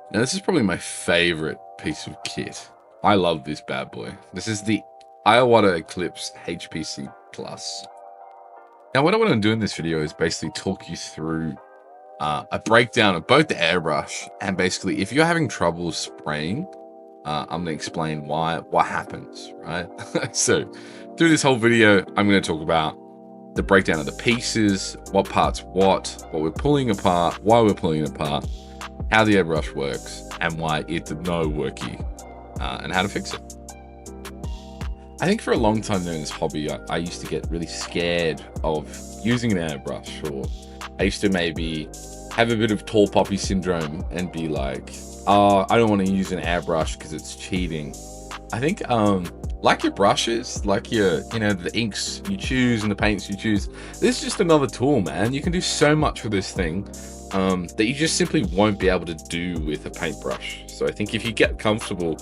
Now, this is probably my favorite piece of kit. I love this bad boy. This is the Iowata Eclipse HPC Plus. Now, what I want to do in this video is basically talk you through a breakdown of both the airbrush and basically if you're having trouble spraying, I'm going to explain what happens, right? So through this whole video, I'm going to talk about the breakdown of the pieces, what parts what we're pulling apart, why we're pulling it apart, how the airbrush works, and why it's no worky, and how to fix it. I think for a long time doing this hobby, I used to get really scared of using an airbrush, or I used to maybe have a bit of tall poppy syndrome and be like, oh, I don't want to use an airbrush because it's cheating. I think like your brushes, like your, the inks you choose and the paints you choose, this is just another tool, man. You can do so much with this thing that you just simply won't be able to do with a paintbrush. So I think if you get comfortable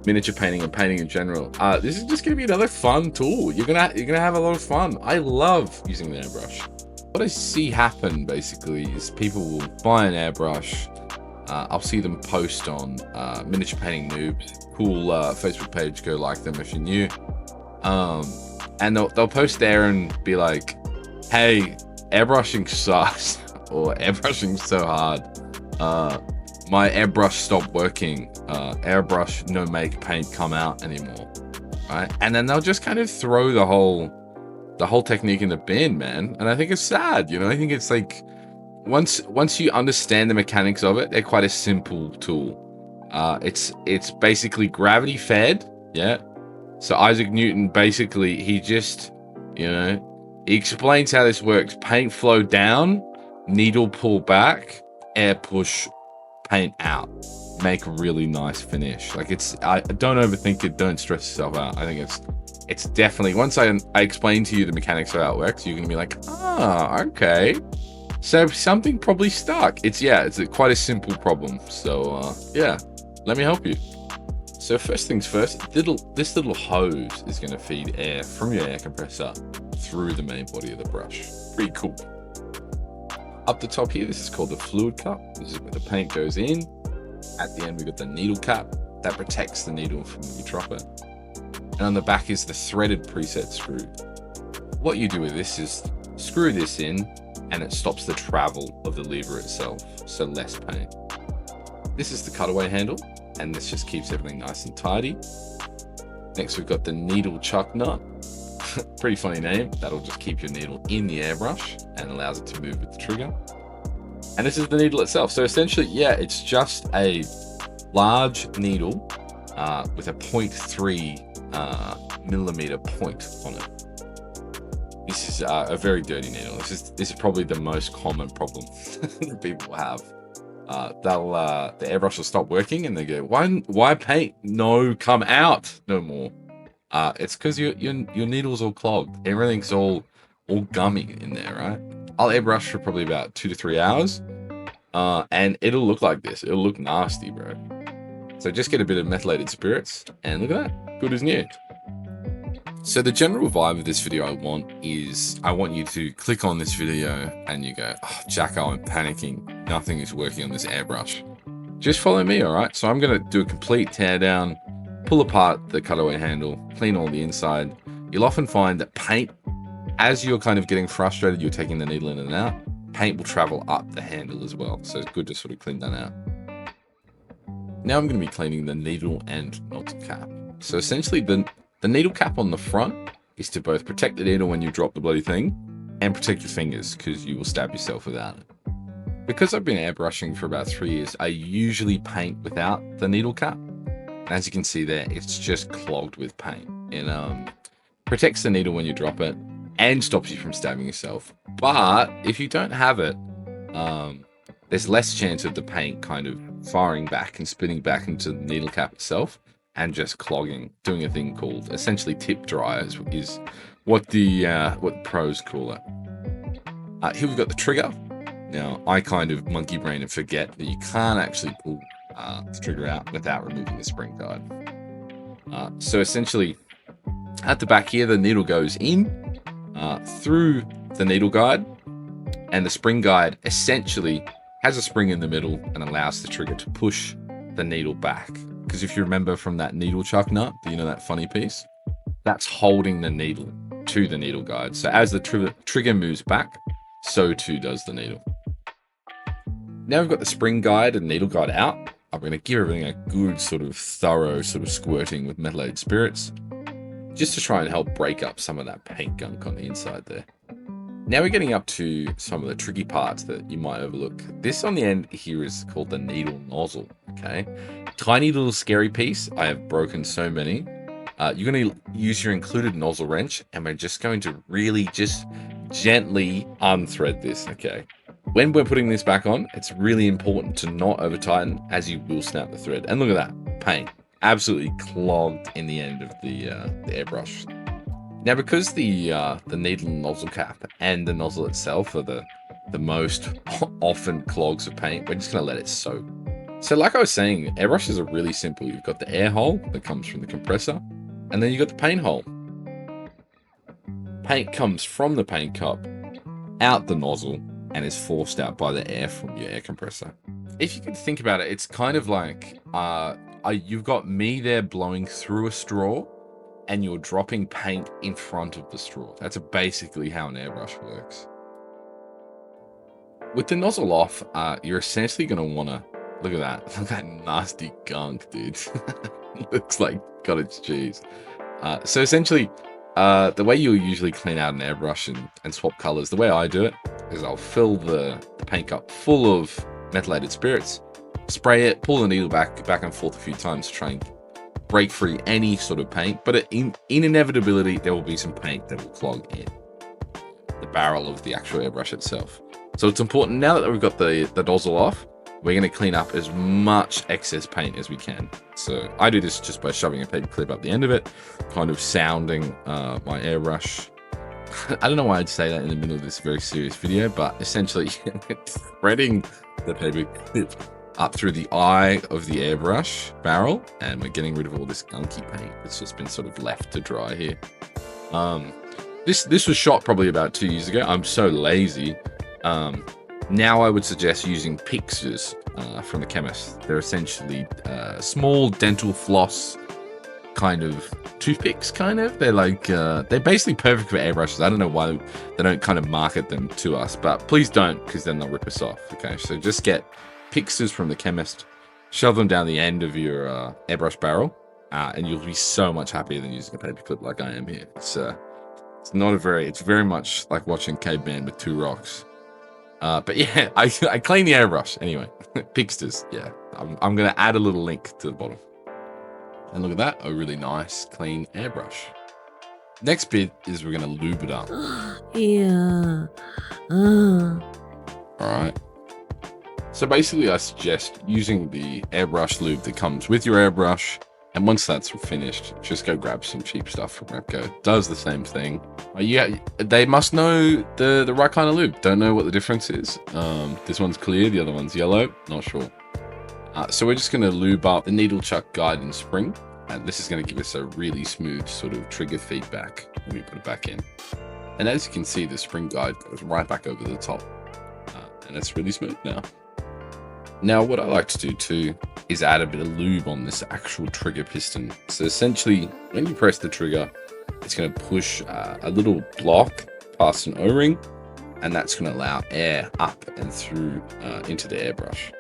miniature painting and painting in general, this is just going to be another fun tool. You're gonna have a lot of fun. I love using the airbrush. What I see happen basically is people will buy an airbrush. I'll see them post on Miniature Painting Noobs, cool Facebook page. Go like them if you're new. And they'll post there and be like, "Hey, airbrushing sucks," or "Airbrushing so hard. My airbrush stopped working. Airbrush no make paint come out anymore." Right? And then they'll just kind of throw the whole technique in the bin, man. And I think it's sad. I think it's like once you understand the mechanics of it, they're quite a simple tool. It's basically gravity fed. Yeah. So Isaac Newton basically he just he explains how this works. Paint flow down, needle pull back, air push, paint out, make a really nice finish. Like I don't overthink it, don't stress yourself out. I think it's definitely, once I explain to you the mechanics of how it works, you're gonna be like, okay, so something probably stuck. It's quite a simple problem. So yeah, let me help you. So first things first, this little hose is going to feed air from your air compressor through the main body of the brush. Pretty cool. Up the top here, this is called the fluid cup. This is where the paint goes in. At the end, we've got the needle cap that protects the needle from when you drop it. And on the back is the threaded preset screw. What you do with this is screw this in and it stops the travel of the lever itself, so less paint. This is the cutaway handle, and this just keeps everything nice and tidy. Next, we've got the needle chuck nut. Pretty funny name. That'll just keep your needle in the airbrush and allows it to move with the trigger. And this is the needle itself. So essentially, it's just a large needle with a 0.3 millimeter point on it. This is a very dirty needle. This is probably the most common problem people have. The airbrush will stop working and they go, why paint no come out no more? It's because your needle's all clogged. Everything's all gummy in there, right? I'll airbrush for probably about 2 to 3 hours, and it'll look like this. It'll look nasty, bro. So just get a bit of methylated spirits, and look at that, good as new. So the general vibe of this video I want you to click on this video and you go, "Oh, Jacko, I'm panicking. Nothing is working on this airbrush." Just follow me, all right? So I'm going to do a complete tear down, pull apart the cutaway handle, clean all the inside. You'll often find that paint, as you're kind of getting frustrated, you're taking the needle in and out, paint will travel up the handle as well. So it's good to sort of clean that out. Now I'm going to be cleaning the needle and nozzle cap. So essentially the needle cap on the front is to both protect the needle when you drop the bloody thing and protect your fingers because you will stab yourself without it. Because I've been airbrushing for about 3 years, I usually paint without the needle cap. And as you can see there, it's just clogged with paint. It protects the needle when you drop it and stops you from stabbing yourself. But if you don't have it, there's less chance of the paint kind of firing back and spinning back into the needle cap itself and just clogging, doing a thing called essentially tip dryers is what the pros call it. Here we've got the trigger. Now I kind of monkey brain and forget that you can't actually pull the trigger out without removing the spring guide. So essentially at the back here, the needle goes in through the needle guide, and the spring guide essentially has a spring in the middle and allows the trigger to push the needle back. Because if you remember from that needle chuck nut, you know, that funny piece, that's holding the needle to the needle guide. So as the trigger moves back, so too does the needle. Now we've got the spring guide and needle guide out. I'm going to give everything a good sort of thorough sort of squirting with methylated spirits, just to try and help break up some of that paint gunk on the inside there. Now we're getting up to some of the tricky parts that you might overlook. This on the end here is called the needle nozzle, okay? Tiny little scary piece. I have broken so many. You're going to use your included nozzle wrench, and we're just going to really just gently unthread this, okay? When we're putting this back on, it's really important to not over tighten, as you will snap the thread. And look at that, paint absolutely clogged in the end of the airbrush. Now, because the needle nozzle cap and the nozzle itself are the most often clogs of paint, we're just going to let it soak. So like I was saying, airbrushes are really simple. You've got the air hole that comes from the compressor, and then you've got the paint hole. Paint comes from the paint cup out the nozzle and is forced out by the air from your air compressor. If you can think about it, it's kind of like you've got me there blowing through a straw, and you're dropping paint in front of the straw. That's basically how an airbrush works. With the nozzle off, you're essentially going to want to look at that. Look at that nasty gunk, dude. Looks like cottage cheese. So essentially, the way you'll usually clean out an airbrush and swap colors, the way I do it is I'll fill the paint cup full of methylated spirits, spray it, pull the needle back and forth a few times to try and break free any sort of paint, but in inevitability, there will be some paint that will clog in the barrel of the actual airbrush itself. So it's important, now that we've got the nozzle off, we're going to clean up as much excess paint as we can. So I do this just by shoving a paper clip up the end of it, kind of sounding my airbrush. I don't know why I'd say that in the middle of this very serious video, but essentially threading the paper clip up through the eye of the airbrush barrel, and we're getting rid of all this gunky paint that's just been sort of left to dry here. This was shot probably about 2 years ago. I'm so lazy. Now I would suggest using pixers from the chemist. They're essentially small dental floss kind of toothpicks, kind of. They're like, they're basically perfect for airbrushes. I don't know why they don't kind of market them to us, but please don't, because then they'll rip us off. Okay, so just get pixers from the chemist, shove them down the end of your airbrush barrel, and you'll be so much happier than using a paper clip like I am here. It's very much like watching Caveman with 2 rocks. But yeah, I clean the airbrush anyway. Pixters, yeah. I'm gonna add a little link to the bottom. And look at that, a really nice clean airbrush. Next bit is we're gonna lube it up. Yeah. All right. So basically, I suggest using the airbrush lube that comes with your airbrush. And once that's finished, just go grab some cheap stuff from Repco. Does the same thing. Yeah, they must know the right kind of lube. Don't know what the difference is. This one's clear, the other one's yellow. Not sure. So we're just going to lube up the needle chuck guide and spring. And this is going to give us a really smooth sort of trigger feedback when we put it back in. And as you can see, the spring guide goes right back over the top. And it's really smooth now. Now, what I like to do too is add a bit of lube on this actual trigger piston. So essentially, when you press the trigger, it's going to push a little block past an O-ring, and that's going to allow air up and through into the airbrush.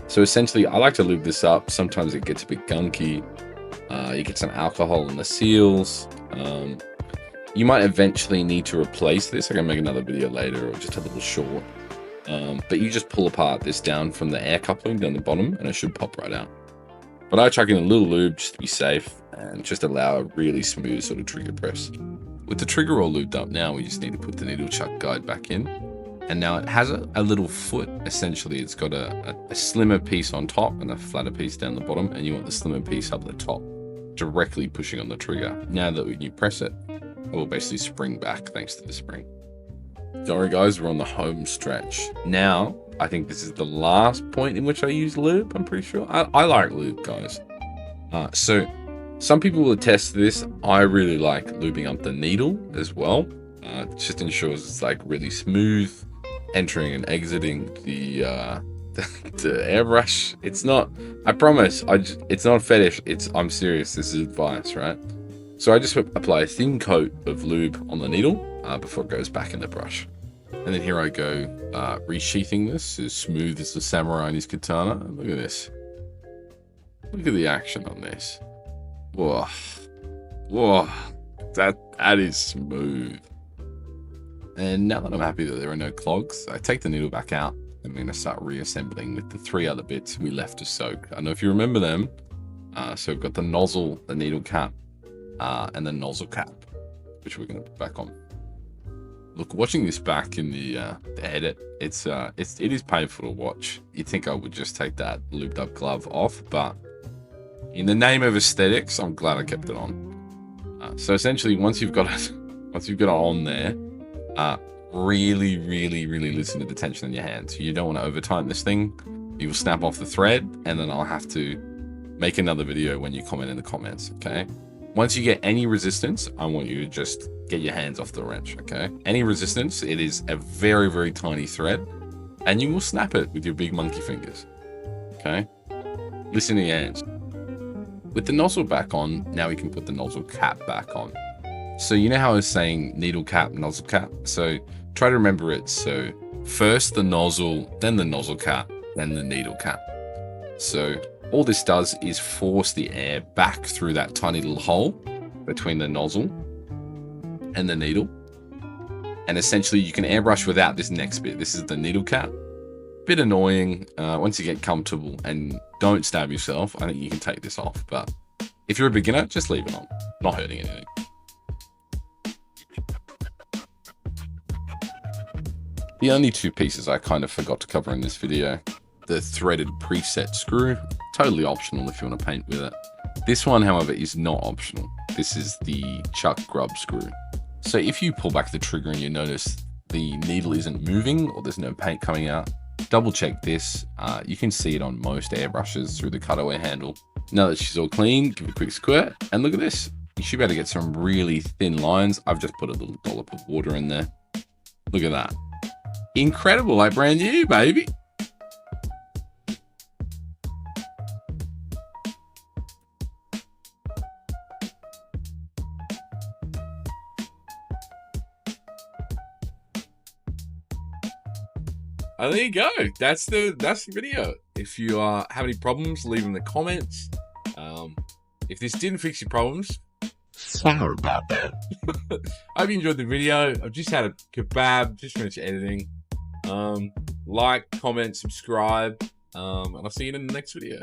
So essentially, I like to lube this up. Sometimes it gets a bit gunky. You get some alcohol in the seals. You might eventually need to replace this. I can make another video later, or just a little short. But you just pull apart this down from the air coupling down the bottom, and it should pop right out. But I chuck in a little lube just to be safe and just allow a really smooth sort of trigger press. With the trigger all lubed up now, we just need to put the needle chuck guide back in. And now it has a little foot. Essentially, it's got a slimmer piece on top and a flatter piece down the bottom, and you want the slimmer piece up the top, directly pushing on the trigger. Now that when you press it, it will basically spring back thanks to the spring. Don't worry guys, we're on the home stretch. Now, I think this is the last point in which I use lube, I'm pretty sure. I like lube, guys. So, some people will attest to this. I really like lubing up the needle as well. It just ensures it's like really smooth, entering and exiting the the airbrush. It's not, I promise, it's not a fetish. I'm serious. This is advice, right? So I just apply a thin coat of lube on the needle before it goes back in the brush. And then here I go, resheathing this as smooth as the samurai in his katana. Look at this. Look at the action on this. Whoa. Whoa. That is smooth. And now that I'm happy that there are no clogs, I take the needle back out. I'm going to start reassembling with the 3 other bits we left to soak. I don't know if you remember them. So we've got the nozzle, the needle cap, and the nozzle cap, which we're going to put back on. Look, watching this back in the edit, it is painful to watch. You'd think I would just take that lubed up glove off, but in the name of aesthetics, I'm glad I kept it on. So essentially, once you've got it on there, really listen to the tension in your hands. You don't want to over tighten this thing. You will snap off the thread, and then I'll have to make another video when you comment in the comments, okay? Once you get any resistance, I want you to just get your hands off the wrench, okay? Any resistance, it is a very tiny thread, and you will snap it with your big monkey fingers, okay? Listen to your hands. With the nozzle back on, now we can put the nozzle cap back on. So you know how I was saying needle cap, nozzle cap? So try to remember it. So first the nozzle, then the nozzle cap, then the needle cap. So all this does is force the air back through that tiny little hole between the nozzle and the needle. And essentially you can airbrush without this next bit. This is the needle cap. Bit annoying. Once you get comfortable and don't stab yourself, I think you can take this off. But if you're a beginner, just leave it on. Not hurting anything. The only 2 pieces I kind of forgot to cover in this video, the threaded preset screw, totally optional if you want to paint with it. This one, however, is not optional. This is the chuck grub screw. So if you pull back the trigger and you notice the needle isn't moving or there's no paint coming out, double check this. You can see it on most airbrushes through the cutaway handle. Now that she's all clean, give it a quick squirt, and look at this. You should be able to get some really thin lines. I've just put a little dollop of water in there. Look at that. Incredible, like brand new, baby. There you go. That's the video. If you have any problems, leave them in the comments. If this didn't fix your problems, sorry about that. I hope you enjoyed the video. I've just had a kebab, just finished editing. Like, comment, subscribe, and I'll see you in the next video.